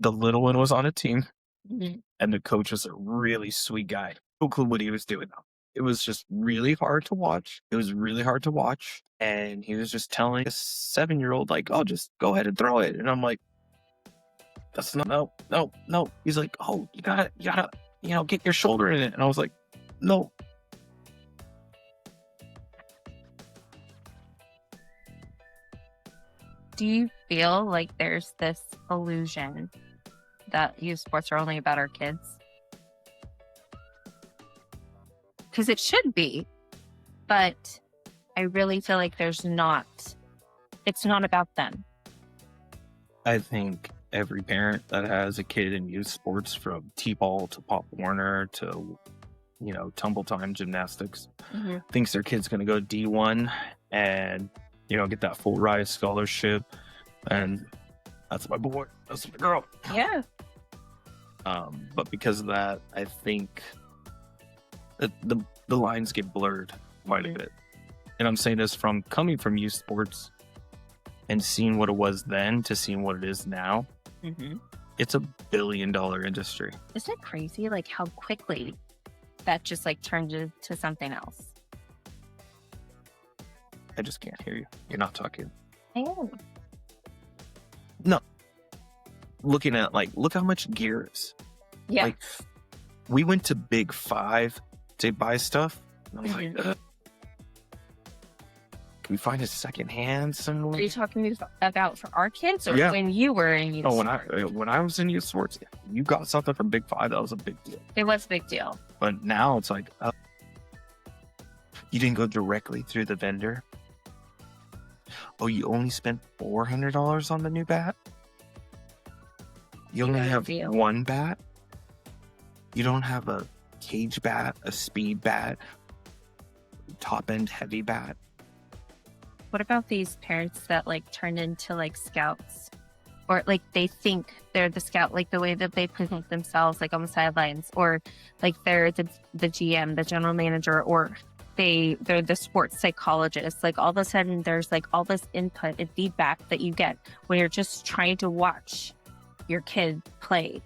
the little one was on a team, Mhm. and the coach was a really sweet guy. No clue what he was doing though. It was just really hard to watch. It was really hard to watch. And he was just telling a 7-year-old, like, oh, just go ahead and throw it. And I'm like, that's not, no, no, no. He's like, oh, you gotta, get your shoulder in it. And I was like, no. Do you feel like there's this illusion that youth sports are only about our kids? Because it should be, but I really feel like it's not about them. I think every parent that has a kid in youth sports, from T-ball to Pop Warner to, tumble time gymnastics, thinks their kid's going to go D1 and, get that full ride scholarship. And that's my boy. That's my girl. Yeah. But because of that, I think that the lines get blurred quite a bit. And I'm saying this from coming from youth sports and seeing what it was then to seeing what it is now. It's a $1 billion industry. Isn't it crazy, like, how quickly that just, like, turned into something else? I just can't hear you. You're not talking. I am. No. Looking at, look how much gear is. Yeah. Like, we went to Big Five to buy stuff. And I was like, can we find a secondhand somewhere? Are you talking about for our kids, or Yeah. when you were in youth sports? when I was in youth sports, you got something from Big Five, that was a big deal. It was a big deal. But now it's like, you didn't go directly through the vendor. Oh, you only spent $400 on the new bat? You only have one bat? You don't have a cage bat, a speed bat, top end heavy bat? What about these parents that, like, turn into, like, scouts? Or, like, they think they're the scout, like, the way that they present themselves, like, on the sidelines, or, like, they're the GM, the general manager, or they're the sports psychologist. Like, all of a sudden there's, like, all this input and feedback that you get when you're just trying to watch your kid play.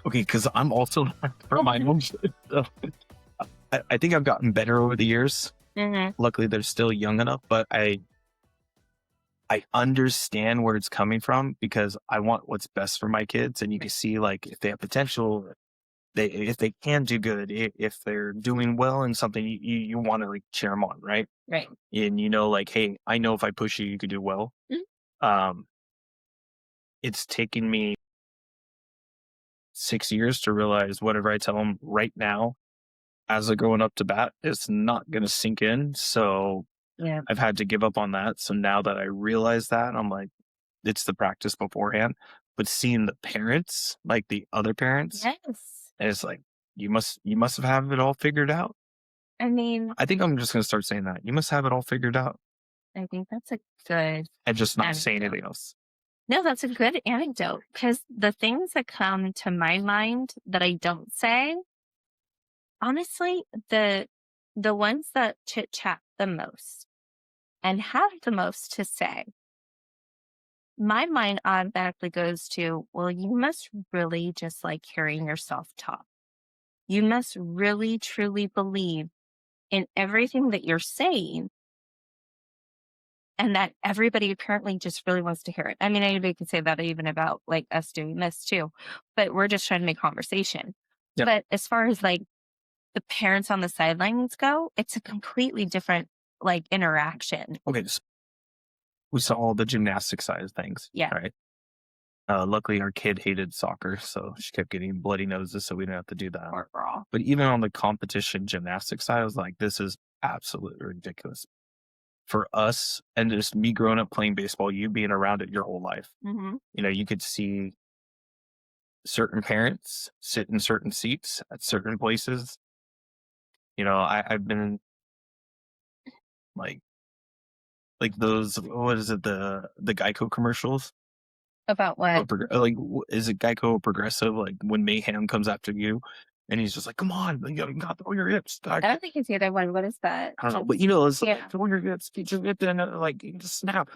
Okay, because I'm also for my own shit. I think I've gotten better over the years. Luckily, they're still young enough, but I understand where it's coming from, because I want what's best for my kids. And you can see, like, if they have potential, if they can do good, if they're doing well in something, you want to, like, cheer them on, right? Right. And like, hey, I know if I push you, you could do well. It's taken me 6 years to realize whatever I tell them right now, as they're going up to bat, it's not going to sink in. So Yeah. I've had to give up on that. So now that I realize that, I'm like, it's the practice beforehand. But seeing the parents, like the other parents, Yes. and it's like, you must have it all figured out. I mean, I think I'm just going to start saying that. You must have it all figured out. I think that's a good And just not say anecdote. anything else. No, that's a good anecdote, because the things that come to my mind that I don't say, honestly, the ones that chit chat the most and have the most to say, my mind automatically goes to, well, you must really just like hearing yourself talk. You must really truly believe in everything that you're saying, and that everybody apparently just really wants to hear it. I mean, anybody could say that even about, like, us doing this too, but we're just trying to make conversation. Yep. But as far as, like, the parents on the sidelines go, it's a completely different, like, interaction. Okay, so we saw all the gymnastic side of things. Yeah. Right. Luckily, our kid hated soccer, so she kept getting bloody noses, so we didn't have to do that. Poor girl. But even on the competition gymnastics side, I was like, this is absolutely ridiculous. For us, and just me growing up playing baseball, you being around it your whole life, you could see certain parents sit in certain seats at certain places. I've been like those, what is it, the Geico commercials? About what? Like, is it Geico Progressive? Like when Mayhem comes after you, And he's just like, "Come on, you got to throw your hips." I don't think it's the other one. What is that? I don't know, but it's like, Yeah. throw your hips, get your hips in, like, you just snap.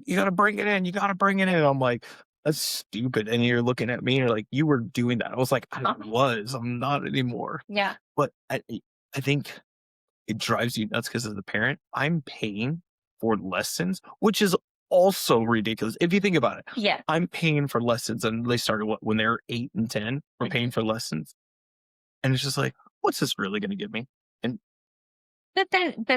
You gotta bring it in. You gotta bring it in. I'm like, that's stupid. And you're looking at me, and you're like, you were doing that. I was like, I was. I'm not anymore. Yeah. But I think it drives you nuts because as a parent, I'm paying for lessons, which is also ridiculous. If you think about it, Yeah. I'm paying for lessons, and they started when they were 8 and 10. We're paying for lessons, and it's just like, what's this really going to give me? And But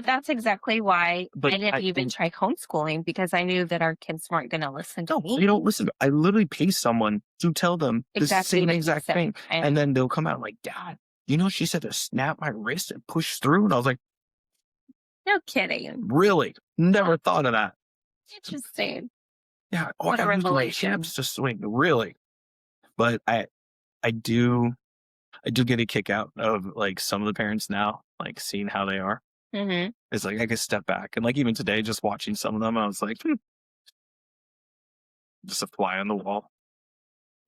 that's exactly why I but didn't even try homeschooling, because I knew that our kids weren't going to listen to no, me. they don't listen. I literally pay someone to tell them the Exactly same what you exact said. thing, and then they'll come out like, "Dad, she said to snap my wrist and push through," and I was like, No kidding. "Really? Never thought of that." Interesting. Yeah, I What a gotta use my revelation. hips to swing, really. But I do I do get a kick out of, like, some of the parents now, like, seeing how they are. Hmm. It's like I can step back, and, like, even today, just watching some of them, I was like, just a fly on the wall.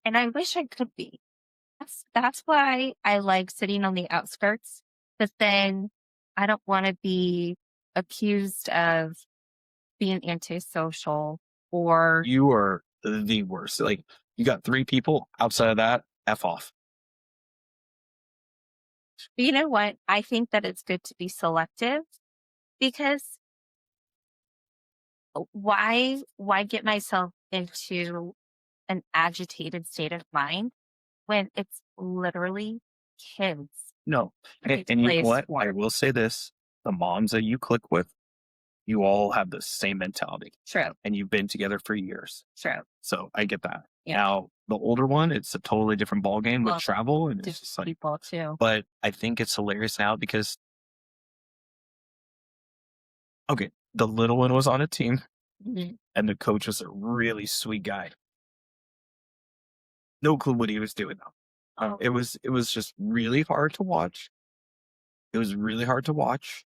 And I wish I could be. That's why I like sitting on the outskirts. But then I don't want to be accused of being antisocial or, You are the worst. Like, you got 3 people, outside of that, F off. you know what? I think that it's good to be selective, because why get myself into an agitated state of mind when it's literally kids No, that need to and you play know a what? I sport. will say this, the moms that you click with, you all have the same mentality, True. and you've been together for years. True. So, I get that. Yeah. Now, the older one, it's a totally different ballgame with Well, travel, and it's different just like, people too. but I think it's hilarious now because, okay, the little one was on a team, Mhm. and the coach was a really sweet guy. No clue what he was doing, though. Oh, It was just really hard to watch. It was really hard to watch,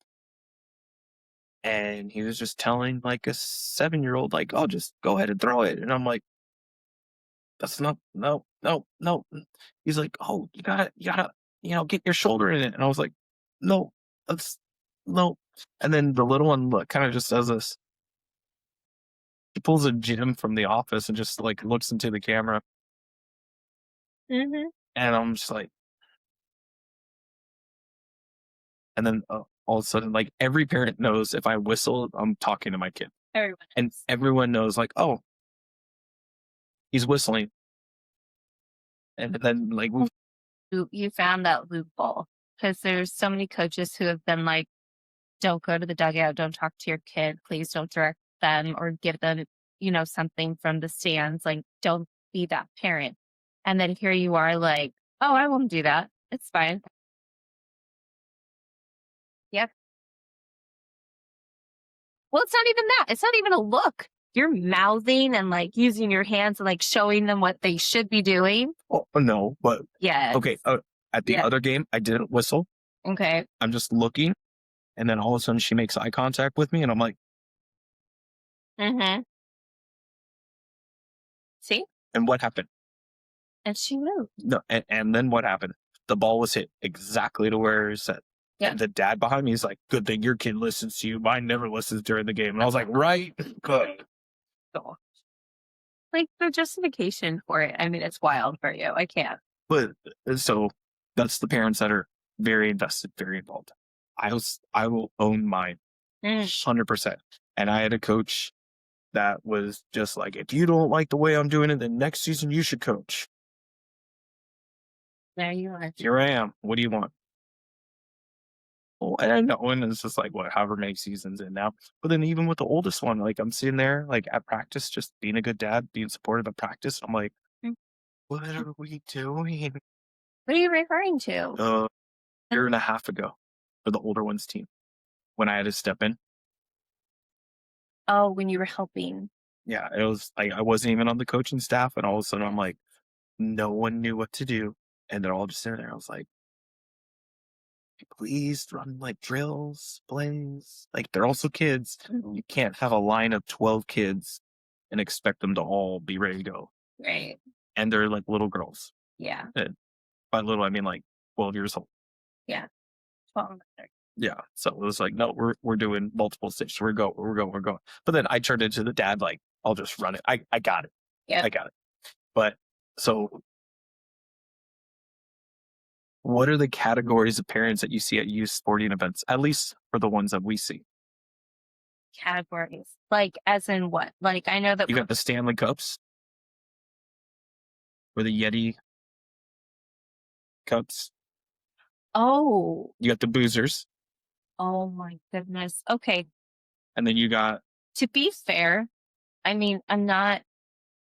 and he was just telling, like, a 7-year-old, like, "Oh, just go ahead and throw it," and I'm like, "That's not no, no, no." He's like, "Oh, you gotta, get your shoulder in it," and I was like, "No, that's no." And then the little one, look, kinda just does this. He pulls a Jim from The Office and just, like, looks into the camera, mhm. and I'm just like, and then, all of a sudden, like, every parent knows if I whistle, I'm talking to my kid, Everyone and is. everyone knows, like, "Oh, he's whistling," and then, like, You found that loophole, because there's so many coaches who have been like, "Don't go to the dugout. Don't talk to your kid. Please don't direct them or give them, something from the stands. Like, don't be that parent." And then here you are, like, "Oh, I won't do that. It's fine." Yep. Well, it's not even that. It's not even a look. You're mouthing and like using your hands and like showing them what they should be doing. oh, no, but Yes. okay, at the Yeah. other game, I didn't whistle. Okay. I'm just looking, and then all of a sudden she makes eye contact with me, and I'm like, Mm-hmm. See? "And what happened?" And she moved. No, and then what happened? The ball was hit exactly to where it's at. Yeah. And the dad behind me is like, "Good thing your kid listens to you. Mine never listens during the game." And I was like, "Right? Good." So, like, the justification for it. I mean, it's wild for you. I can't. But so that's the parents that are very invested, very involved. I will own mine Mm. 100%. And I had a coach that was just like, "If you don't like the way I'm doing it, then next season you should coach." There you are. Here I am. What do you want? Well, and I know, and it's just like, what, however many seasons in now. But then even with the oldest one, like, I'm sitting there, like, at practice, just being a good dad, being supportive at practice. I'm like, Mm. what are we doing? What are you referring to? A year and a half ago for the older one's team when I had to step in. Oh, when you were helping. Yeah, it was like I wasn't even on the coaching staff, and all of a sudden I'm like, no one knew what to do. And they're all just sitting there. I was like, please run like drills, plays. Like, they're also kids. Mhm. You can't have a line of 12 kids and expect them to all be ready to go. Right. And they're like little girls. Yeah. And by little, I mean like 12 years old. Yeah. 12. Yeah. So it was like, no, we're doing multiple stages. We're going. But then I turned into the dad, like, I'll just run it. I got it. Yeah. I got it. But so what are the categories of parents that you see at youth sporting events, at least for the ones that we see? Categories. Like, as in what? Like, I know that You got the Stanley Cups or the Yeti Cups. Oh. You got the boozers. Oh my goodness. Okay. And then you got, To be fair, I mean, I'm not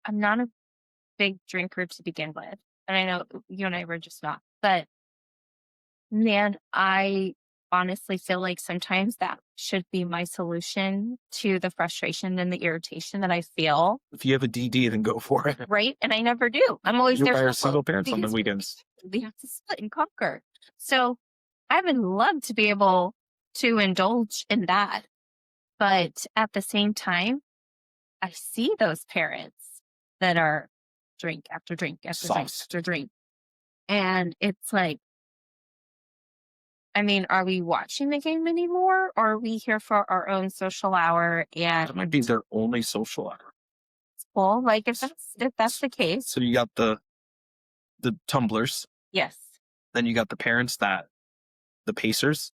a big drinker to begin with. And I know you and I were just not. But man, I honestly feel like sometimes that should be my solution to the frustration and the irritation that I feel. if you have a DD, then go for it. Right. And I never do. I'm always You're there by for our single parents on the because weekends. we have to split and conquer. So I would love to be able to indulge in that. But at the same time, I see those parents that are drink after drink after drink Sauce. after drink. And it's like, I mean, are we watching the game anymore? Or are we here for our own social hour? And That might be their only social hour. it's cool. Like if that's the case. So you got the tumblers. Yes. Then you got the parents the Pacers.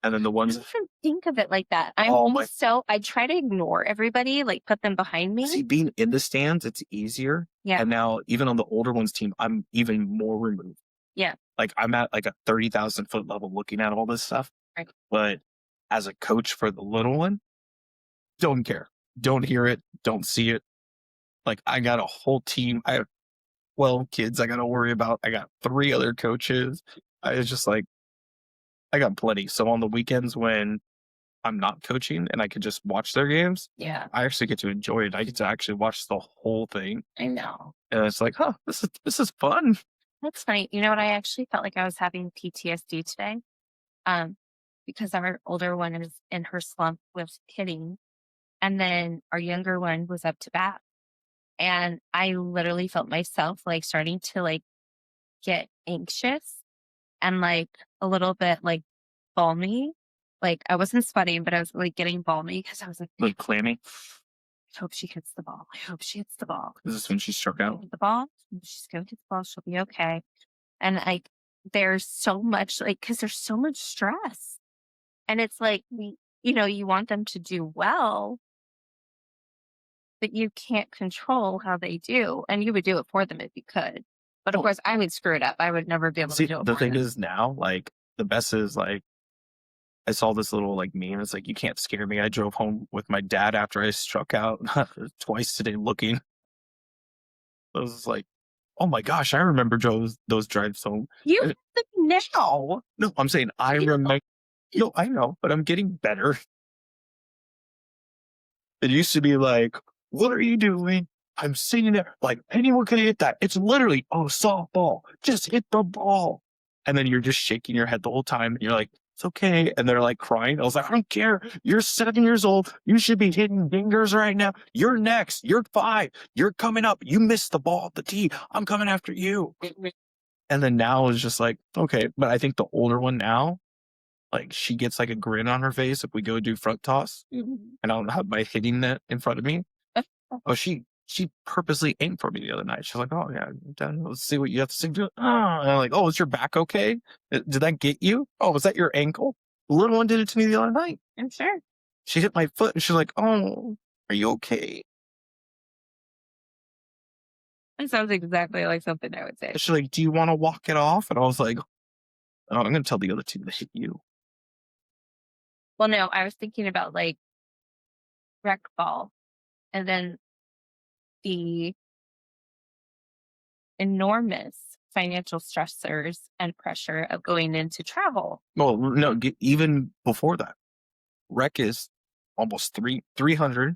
And then the I ones. don't even think of it like that. I try to ignore everybody, like put them behind me. See, being in the stands, it's easier. Yeah. And now even on the older ones team, I'm even more removed. Yeah. Like I'm at like a 30,000 foot level looking at all this stuff. Right. But as a coach for the little one, don't care. Don't hear it. Don't see it. Like I got a whole team. I have 12 kids I got to worry about. I got 3 other coaches. It's just like, I got plenty. So on the weekends when I'm not coaching and I could just watch their games, Yeah. I actually get to enjoy it. I get to actually watch the whole thing. I know. And it's like, huh, this is fun. That's funny. You know what? I actually felt like I was having PTSD today. Because our older one is in her slump with hitting. And then our younger one was up to bat. And I literally felt myself like starting to like get anxious and like a little bit like balmy. Like I wasn't sweating, but I was like getting balmy because I was like clammy. I hope she hits the ball. I hope she hits the ball. Is this when she struck out? The ball. She's going to hit the ball. She'll be okay. And like, there's so much like, cause there's so much stress and it's like, you want them to do well, but you can't control how they do. And you would do it for them if you could. But of course I would screw it up. I would never be able to do it. The thing is now, like the best is like, I saw this little like meme. It's like, you can't scare me. I drove home with my dad after I struck out twice today looking. I was like, oh my gosh, I remember those drives home. You have them now. No, I'm saying I remember. No, I know, but I'm getting better. It used to be like, what are you doing? I'm sitting there like anyone could hit that. It's literally, softball. Just hit the ball. And then you're just shaking your head the whole time. And you're like, it's okay. And they're like crying. I was like, I don't care. You're 7 years old. You should be hitting dingers right now. You're next. You're 5. You're coming up. You missed the ball at the tee. I'm coming after you. And then now it's just like, okay. But I think the older one now, like she gets like a grin on her face if we go do front toss. And I don't have my hitting net in front of me. She purposely aimed for me the other night. She's like, oh yeah, let's see what you have to say. And I'm like, oh, is your back okay? Did that get you? Oh, was that your ankle? The little one did it to me the other night. I'm sure. She hit my foot and she's like, oh, are you okay? That sounds exactly like something I would say. She's like, do you want to walk it off? And I was like, oh, I'm going to tell the other two to hit you. Well, no, I was thinking about like rec ball and then the enormous financial stressors and pressure of going into travel. Well, no, even before that, rec is almost 300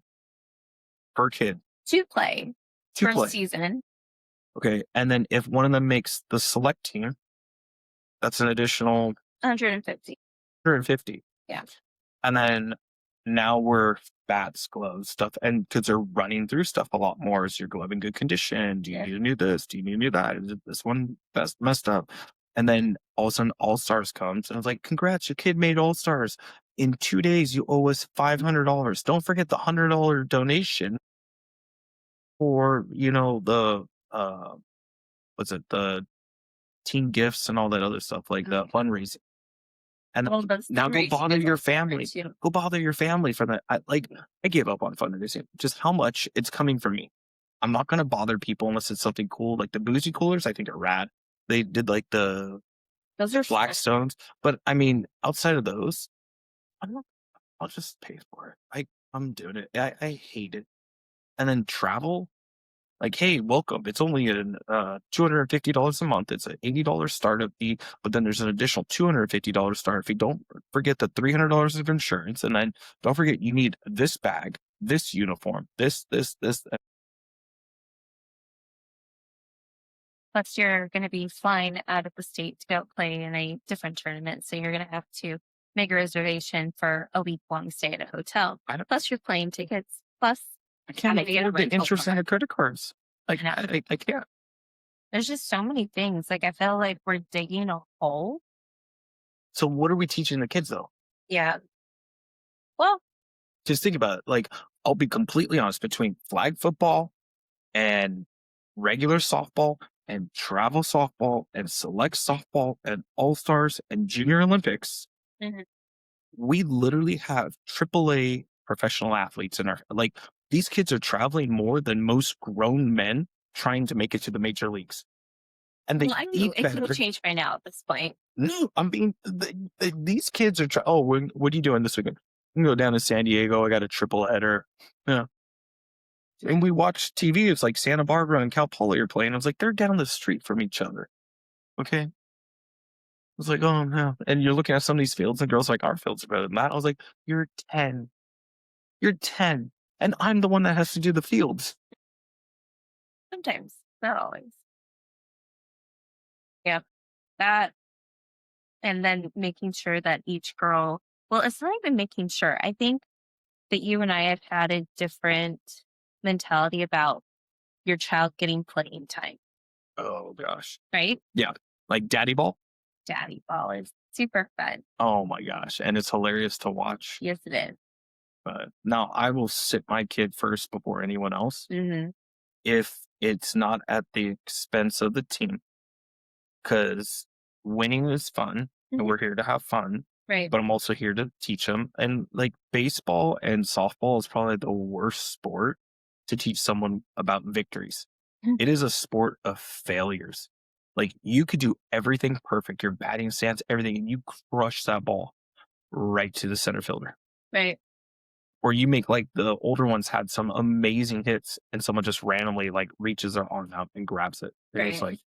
per kid to play per season. Okay, and then if one of them makes the select team, that's an additional 150. 150. Yeah. And then now we're bats, gloves, stuff, and kids are running through stuff a lot more. Is your glove in good condition? Do you need a new this? Do you need a new that? Is it this one best messed up? And then all of a sudden, All Stars comes, and I was like, "Congrats, your kid made All Stars. In 2 days, you owe us $500. Don't forget the $100 donation for the what's it the team gifts and all that other stuff, like the fundraising." And Well, that's now go fundraising bother is your also family. too. Go bother your family for that. I gave up on fundraising. Just how much it's coming from me. I'm not gonna bother people unless it's something cool. Like the boozy coolers, I think are rad. They did like the Those are Blackstones, but I mean, outside of those, I'm not. I'll just pay for it. I'm doing it. I hate it. And then travel. Like, hey, welcome. It's only an $250 a month. It's an $80 startup fee, but then there's an additional $250 startup fee. Don't forget the $300 of insurance, and then don't forget you need this bag, this uniform, this. Plus, you're going to be flying out of the state to go play in a different tournament. So you're going to have to make a reservation for a week-long stay at a hotel. I don't. Plus your plane tickets. Plus, I can't having to get a afford the rental interest car. on the credit cards. Like, I know. I can't. There's just so many things. Like, I feel like we're digging a hole. So what are we teaching the kids though? Yeah. Well, Just think about it. Like, I'll be completely honest, between flag football and regular softball and travel softball and select softball and all stars and junior Olympics, mhm. we literally have AAA professional athletes in our, like, these kids are traveling more than most grown men trying to make it to the major leagues. And they Well, I know eat it could better. have changed by now at this point. No, I'm being, these kids are, oh, what are you doing this weekend? You can go down to San Diego. I got a triple header. Yeah. And we watch TV. It's like Santa Barbara and Cal Poly are playing. I was like, they're down the street from each other. Okay. I was like, oh, no. And you're looking at some of these fields, and girls are like, our fields are better than that. I was like, you're 10. You're 10. And I'm the one that has to do the fields. Sometimes, not always. Yeah. That, and then making sure that each girl, well, it's not even making sure. I think that you and I have had a different mentality about your child getting playing time, Oh, gosh. right? Yeah. Like Daddy Ball. Daddy ball is super fun. Oh, my gosh. And it's hilarious to watch. Yes, it is. But now I will sit my kid first before anyone else Mm-hmm. if it's not at the expense of the team. Because winning is fun, and we're here to have fun. Right. But I'm also here to teach them. And like baseball and softball is probably the worst sport to teach someone about victories. Mhm. It is a sport of failures. Like you could do everything perfect, your batting stance, everything, and you crush that ball right to the center fielder. Right. Or you make, like, the older ones had some amazing hits and someone just randomly like reaches their arm out and grabs it. And it's Right. like,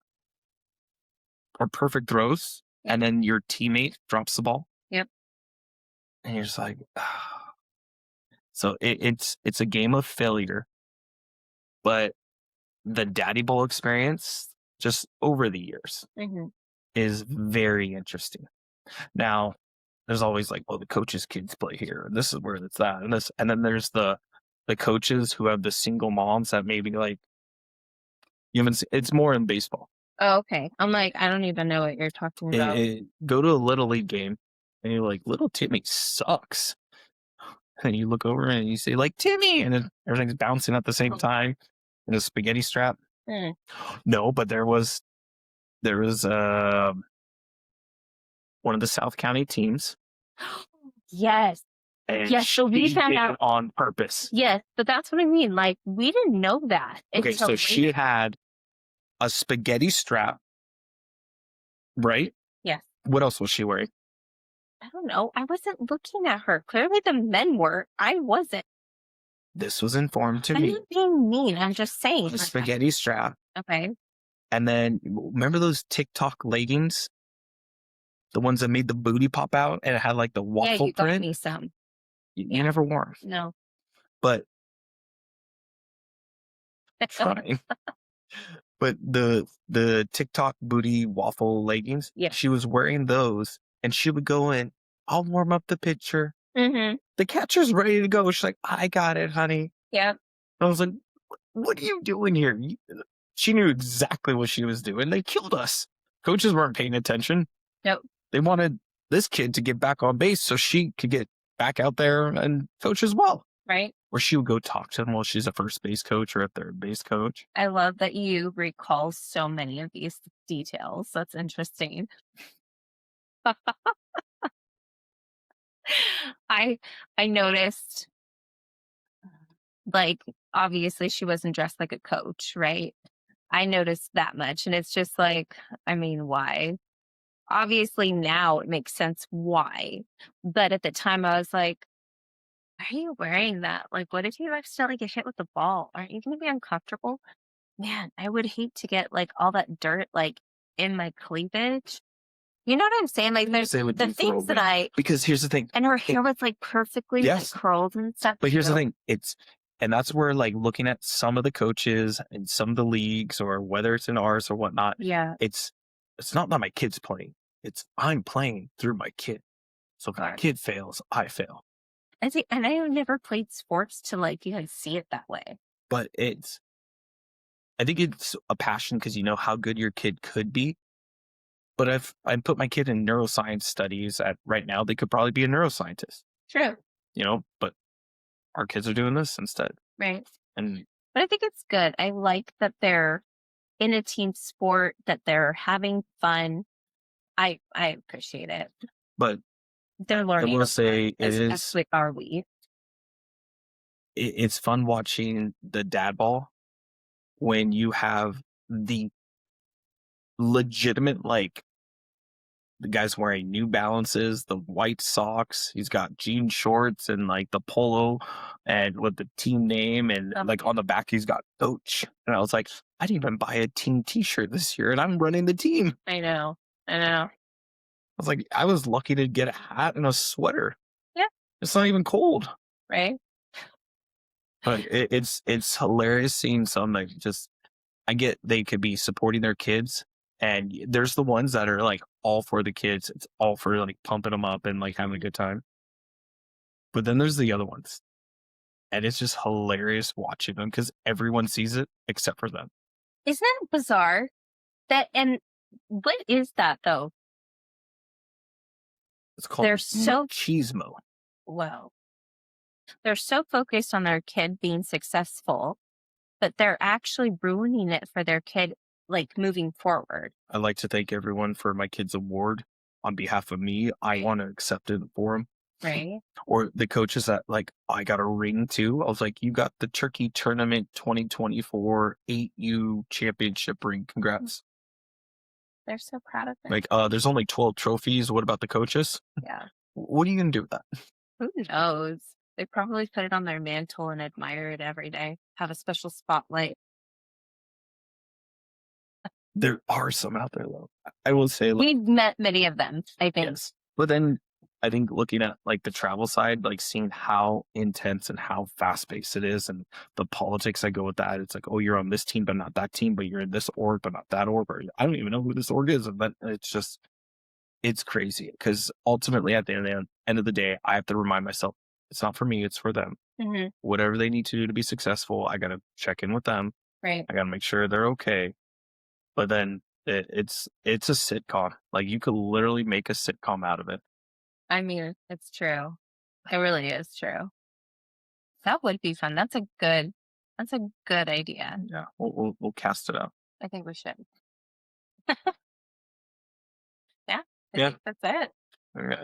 or perfect throws. And then your teammate drops the ball. Yep. And you're just like, ah. So it's a game of failure, but the daddy ball experience just over the years Mm-hmm. is very interesting. Now, there's always like, well, the coaches' kids play here, and this is where it's that, and this, and then there's the coaches who have the single moms that maybe like you haven't. It's more in baseball. Oh, okay. I'm like, I don't even know what you're talking about. Go to a little league game, and you're like, little Timmy sucks. And you look over and you say like Timmy, and then everything's bouncing at the same time in a spaghetti strap. Mm. No, but there was one of the South County teams. Yes. And Yes, so we she found did it out. on purpose. Yes, but that's what I mean. Like, we didn't know that Okay, until so she later. had a spaghetti strap, right? Yes. What else was she wearing? I don't know. I wasn't looking at her. Clearly, the men were. I wasn't. This was informed to I'm me. not being mean. I'm just saying. A spaghetti strap. Okay. And then remember those TikTok leggings? The ones that made the booty pop out and it had like the Yeah, waffle you got print? me some. You never wore 'em. No. But trying. But the TikTok booty waffle leggings, Yeah. she was wearing those and she would go in, I'll warm up the picture. Mm-hmm. the catcher's ready to go. She's like, I got it, honey. Yep. I was like, what are you doing here? She knew exactly what she was doing. They killed us. Coaches weren't paying attention. Nope. They wanted this kid to get back on base so she could get back out there and coach as well. Right. Or she would go talk to them while she's a first base coach or a third base coach. I love that you recall so many of these details. That's interesting. I noticed, like, obviously she wasn't dressed like a coach, right? I noticed that much. And it's just like, I mean, why? Obviously now it makes sense why. But at the time I was like, why are you wearing that? Like, what if you accidentally get hit with the ball? Aren't you going to be uncomfortable? Man, I would hate to get like all that dirt like in my cleavage. You know what I'm saying? Like, there's Say what the you throw things that away. Because here's the thing. and her hair was like perfectly like, Yes. curled and stuff. But here's the too. thing. And that's where like looking at some of the coaches and some of the leagues or whether it's in ours or whatnot, Yeah. it's not that my kid's playing. It's I'm playing through my kid. So if my Correct. kid fails, I fail. And see, and I never played sports to like even see it that way. But I think it's a passion because you know how good your kid could be. But if I put my kid in neuroscience studies at right now, they could probably be a neuroscientist, True. you know, but our kids are doing this instead. Right. And But I think it's good. I like that they're in a team sport, that they're having fun. I appreciate it. but They're I learning. will say as are we. it's fun watching the dad ball when you have the legitimate, like, the guy's wearing New Balances, the white socks. He's got jean shorts and like the polo and with the team name. And like on the back, he's got coach. And I was like, I didn't even buy a team t-shirt this year and I'm running the team. I know. I was like, I was lucky to get a hat and a sweater. Yeah. It's not even cold. Right. But it's hilarious seeing some like just, I get they could be supporting their kids. And there's the ones that are like all for the kids. It's all for like pumping them up and like having a good time. But then there's the other ones. And it's just hilarious watching them because everyone sees it except for them. Isn't that bizarre? And what is that though? It's called They're so machismo. well. They're so focused on their kid being successful, but they're actually ruining it for their kid, like moving forward. I'd like to thank everyone for my kid's award. On behalf of me, I want to accept it for him. Right. Or the coaches that like, I got a ring too. I was like, you got the Turkey Tournament 2024 8U championship ring. Congrats. They're so proud of it. Like, there's only 12 trophies. What about the coaches? Yeah. What are you going to do with that? Who knows? They probably put it on their mantle and admire it every day. Have a special spotlight. There are some out there, though. I will say, like, We've met many of them, I think. yes. But then I think looking at like the travel side, like seeing how intense and how fast paced it is and the politics that go with that. It's like, oh, you're on this team, but not that team, but you're in this org, but not that org. Or I don't even know who this org is. But it's just, it's crazy because ultimately at the end of the day, I have to remind myself, it's not for me, it's for them. Mm-hmm. Whatever they need to do to be successful, I got to check in with them. Right. I got to make sure they're okay. But then it's a sitcom. Like you could literally make a sitcom out of it. I mean, it's true. It really is true. That would be fun. That's a good idea. Yeah, we'll cast it out. I think we should. Yeah. I Yeah. think that's it. Okay.